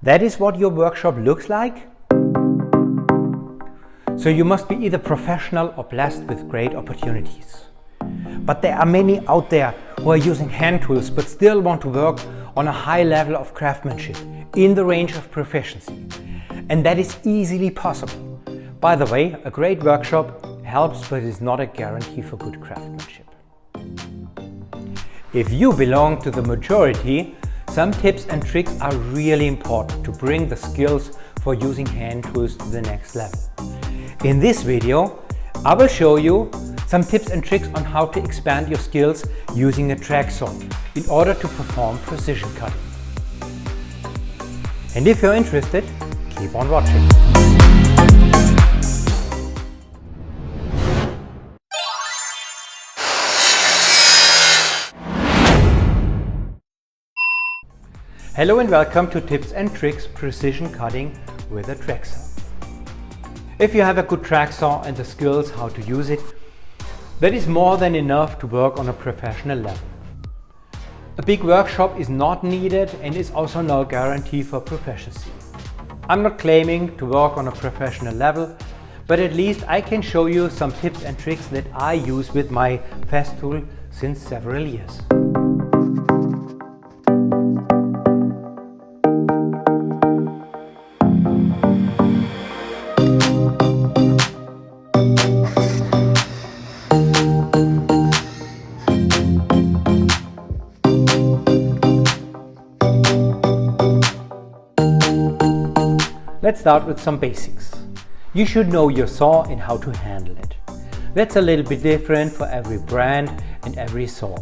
That is what your workshop looks like? So you must be either professional or blessed with great opportunities. But there are many out there who are using hand tools but still want to work on a high level of craftsmanship in the range of proficiency. And that is easily possible. By the way, a great workshop helps, but is not a guarantee for good craftsmanship. If you belong to the majority, some tips and tricks are really important to bring the skills for using hand tools to the next level. In this video, I will show you some tips and tricks on how to expand your skills using a track saw in order to perform precision cutting. And if you're interested, keep on watching. Hello and welcome to Tips and Tricks Precision Cutting with a track saw. If you have a good track saw and the skills how to use it, that is more than enough to work on a professional level. A big workshop is not needed and is also no guarantee for proficiency. I'm not claiming to work on a professional level, but at least I can show you some tips and tricks that I use with my Festool since several years. Let's start with some basics. You should know your saw and how to handle it. That's a little bit different for every brand and every saw.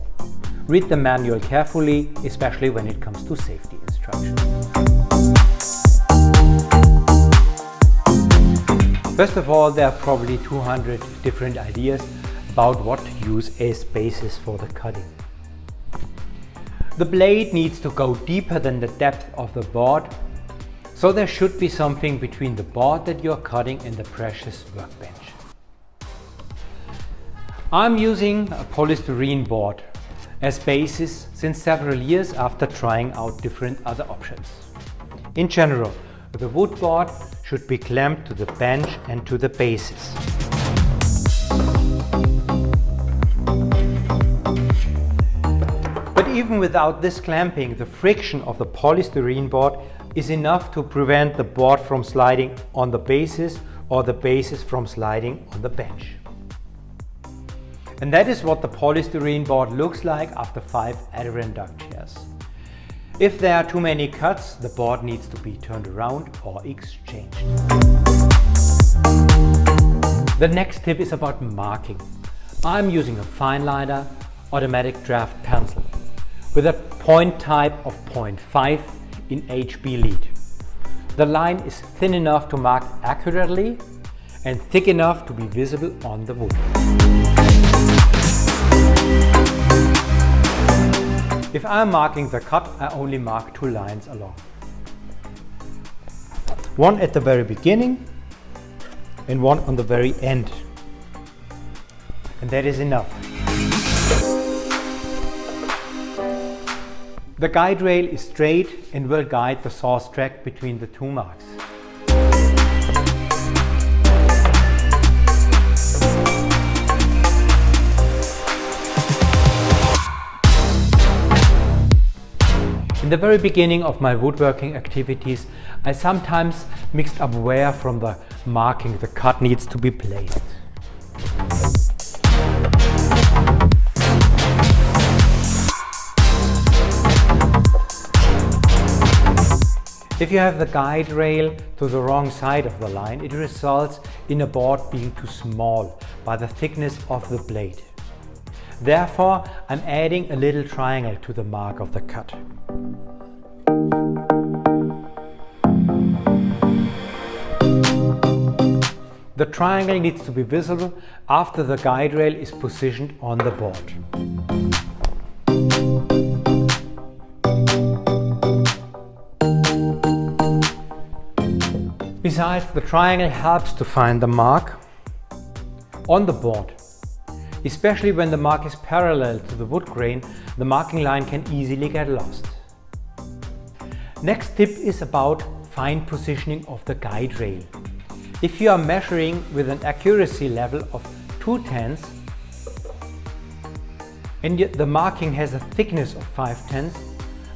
Read the manual carefully, especially when it comes to safety instructions. First of all, there are probably 200 different ideas about what to use as basis for the cutting. The blade needs to go deeper than the depth of the board, so there should be something between the board that you're cutting and the precious workbench. I'm using a polystyrene board as basis since several years after trying out different other options. In general, the wood board should be clamped to the bench and to the basis. But even without this clamping, the friction of the polystyrene board is enough to prevent the board from sliding on the basis or the basis from sliding on the bench. And that is what the polystyrene board looks like after 5 Adirondack chairs. If there are too many cuts, the board needs to be turned around or exchanged. The next tip is about marking. I'm using a fine liner automatic draft pencil with a point type of 0.5 in HB lead. The line is thin enough to mark accurately and thick enough to be visible on the wood. If I'm marking the cut, I only mark 2 lines along. One at the very beginning and one on the very end. And that is enough. The guide rail is straight and will guide the saw's track between the 2 marks. In the very beginning of my woodworking activities, I sometimes mixed up where from the marking the cut needs to be placed. If you have the guide rail to the wrong side of the line, it results in a board being too small by the thickness of the blade. Therefore, I'm adding a little triangle to the mark of the cut. The triangle needs to be visible after the guide rail is positioned on the board. Besides, the triangle helps to find the mark on the board. Especially when the mark is parallel to the wood grain, the marking line can easily get lost. Next tip is about fine positioning of the guide rail. If you are measuring with an accuracy level of 2/10 and the marking has a thickness of 5/10,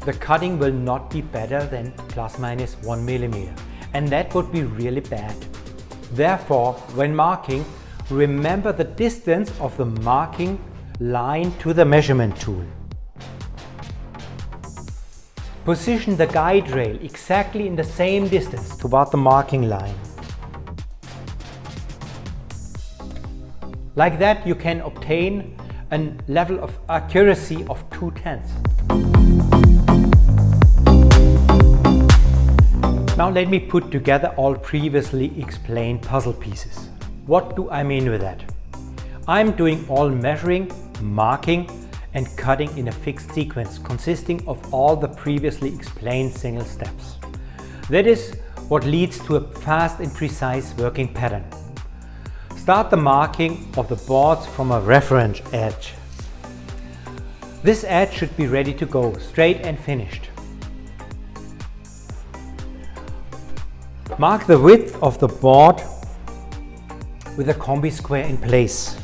the cutting will not be better than ±1 millimeter, and that would be really bad. Therefore, when marking, remember the distance of the marking line to the measurement tool. Position the guide rail exactly in the same distance toward the marking line. Like that, you can obtain a level of accuracy of 2/10. Now let me put together all previously explained puzzle pieces. What do I mean with that? I'm doing all measuring, marking and cutting in a fixed sequence consisting of all the previously explained single steps. That is what leads to a fast and precise working pattern. Start the marking of the boards from a reference edge. This edge should be ready to go, straight and finished. Mark the width of the board with a combi square in place.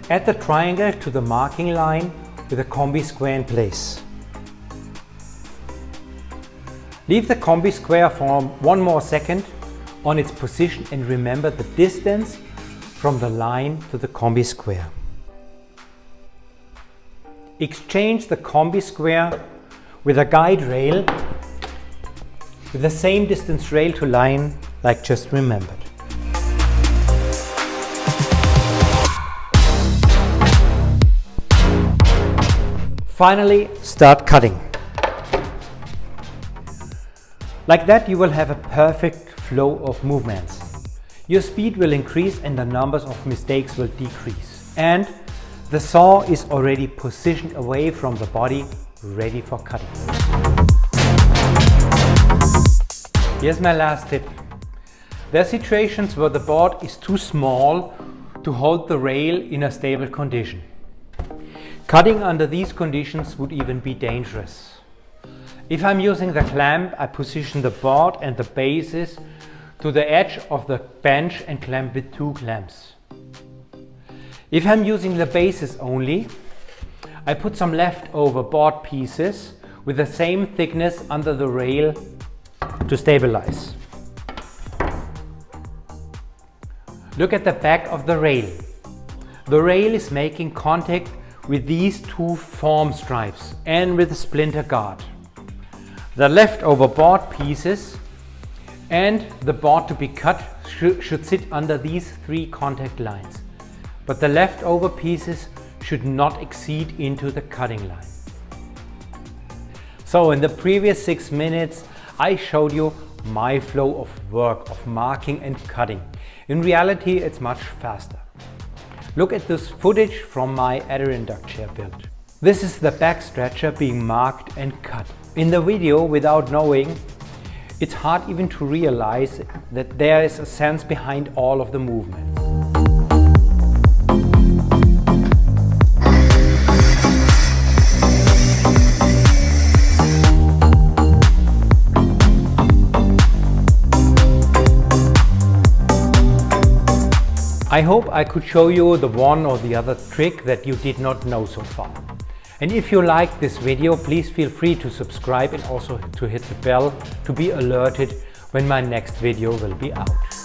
Add the triangle to the marking line with a combi square in place. Leave the combi square for one more second on its position and remember the distance from the line to the combi square. Exchange the combi square with a guide rail with the same distance rail to line like just remembered. Finally, start cutting. Like that, you will have a perfect flow of movements. Your speed will increase and the numbers of mistakes will decrease. And the saw is already positioned away from the body, ready for cutting. Here's my last tip. There are situations where the board is too small to hold the rail in a stable condition. Cutting under these conditions would even be dangerous. If I'm using the clamp, I position the board and the bases to the edge of the bench and clamp with 2 clamps. If I'm using the bases only, I put some leftover board pieces with the same thickness under the rail to stabilize. Look at the back of the rail. The rail is making contact with these 2 form stripes and with the splinter guard. The leftover board pieces and the board to be cut should sit under these 3 contact lines, but the leftover pieces should not exceed into the cutting line. So in the previous 6 minutes I showed you my flow of work of marking and cutting. In reality, it's much faster. Look at this footage from my Adirondack chair build. This is the back stretcher being marked and cut. In the video, without knowing, it's hard even to realize that there is a sense behind all of the movements. I hope I could show you the one or the other trick that you did not know so far. And if you liked this video, please feel free to subscribe and also to hit the bell to be alerted when my next video will be out.